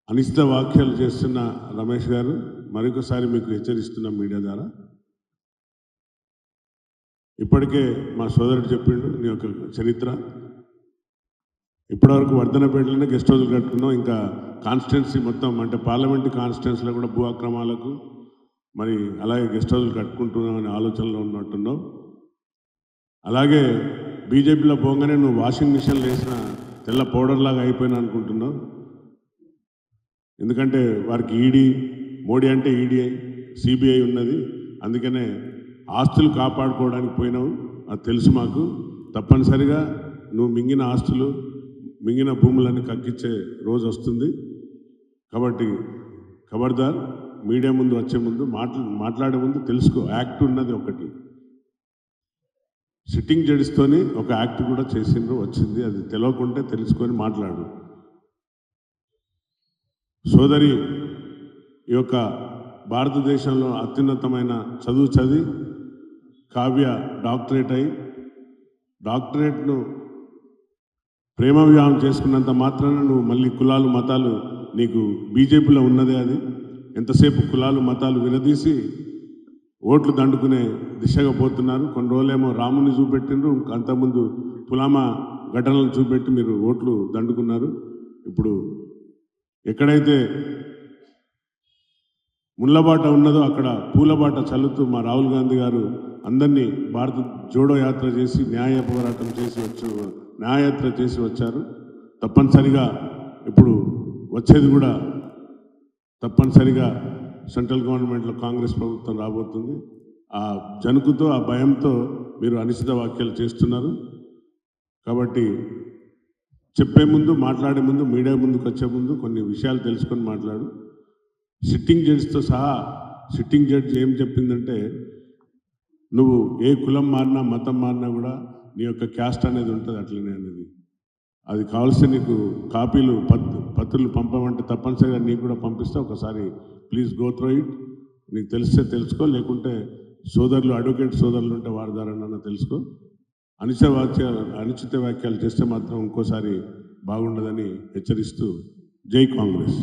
అనిశ్చిత వ్యాఖ్యలు చేస్తున్న రమేష్ గారు మరొకసారి మీకు హెచ్చరిస్తున్న మీడియా ద్వారా, ఇప్పటికే మా సోదరుడు చెప్పిండు నీ యొక్క చరిత్ర. ఇప్పటివరకు వర్ధనపేటలోనే గెస్ట్ హౌస్లు కట్టుకున్నాం. ఇంకా కాన్స్టిట్యున్సీ మొత్తం అంటే పార్లమెంటు కాన్స్టిట్యున్సీలో కూడా భూ అక్రమాలకు మరి అలాగే గెస్ట్ హౌస్లు కట్టుకుంటున్నాం అనే ఆలోచనలో ఉన్నట్టున్నావు. అలాగే బీజేపీలో పోగానే నువ్వు వాషింగ్ మిషన్లు వేసిన తెల్ల పౌడర్ లాగా అయిపోయినా అనుకుంటున్నావు. ఎందుకంటే వారికి ఈడీ, మోడీ అంటే ఈడీ, సిబిఐ ఉన్నది. అందుకనే ఆస్తులు కాపాడుకోవడానికి పోయినావు, అది తెలుసు మాకు. తప్పనిసరిగా నువ్వు మింగిన ఆస్తులు, మింగిన భూములన్నీ కక్కించే రోజు వస్తుంది. కాబట్టి ఖబర్దార్, మీడియా ముందు వచ్చే ముందు మాట్లాడే ముందు తెలుసుకో. యాక్ట్ ఉన్నది ఒకటి, సిట్టింగ్ జడ్జితోని ఒక యాక్ట్ కూడా చేసిండ్రు, వచ్చింది. అది తెలియకుంటే తెలుసుకొని మాట్లాడు. సోదరి ఈ యొక్క భారతదేశంలో అత్యున్నతమైన చదువు చదివి కావ్య డాక్టరేట్ అయి, డాక్టరేట్ను ప్రేమ వివాహం చేసుకున్నంత మాత్రాన నువ్వు మళ్ళీ కులాలు మతాలు నీకు బీజేపీలో ఉన్నదే. అది ఎంతసేపు కులాలు మతాలు విరదీసి ఓట్లు దండుకునే దిశగా పోతున్నారు. కొన్ని రోజులేమో రాముని చూపెట్టిండ్రు, అంతకుముందు పులామా ఘటనలు చూపెట్టి మీరు ఓట్లు దండుకున్నారు. ఇప్పుడు ఎక్కడైతే ముళ్ళబాట ఉన్నదో అక్కడ పూలబాట చల్లుతూ మా రాహుల్ గాంధీ గారు అందరినీ భారత జోడో యాత్ర చేసి న్యాయయాత్ర చేసి వచ్చారు. తప్పనిసరిగా ఇప్పుడు వచ్చేది కూడా తప్పనిసరిగా సెంట్రల్ గవర్నమెంట్లో కాంగ్రెస్ ప్రభుత్వం రాబోతుంది. ఆ జనుకుతో, ఆ భయంతో మీరు అనిశ్చిత వ్యాఖ్యలు చేస్తున్నారు. కాబట్టి చెప్పే ముందు, మాట్లాడే ముందు, మీడియా ముందుకు వచ్చే ముందు కొన్ని విషయాలు తెలుసుకొని మాట్లాడు. సిట్టింగ్ జడ్జితో సహా సిట్టింగ్ జడ్జి ఏం చెప్పిందంటే, నువ్వు ఏ కులం మారినా మతం మారినా కూడా నీ యొక్క క్యాస్ట్ అనేది ఉంటుంది అట్లనే అనేది. అది కావాల్సి నీకు కాపీలు పత్రులు పంపమంటే తప్పనిసరిగా నీకు కూడా పంపిస్తే ఒకసారి ప్లీజ్ గో త్రూ ఇట్. నీకు తెలిస్తే తెలుసుకో, లేకుంటే సోదరులు, అడ్వకేట్ సోదరులు ఉంటే వారి ద్వారా తెలుసుకో. అనిశ్చిత వ్యాఖ్యలు చేస్తే మాత్రం ఇంకోసారి బాగుండదని హెచ్చరిస్తూ జై కాంగ్రెస్.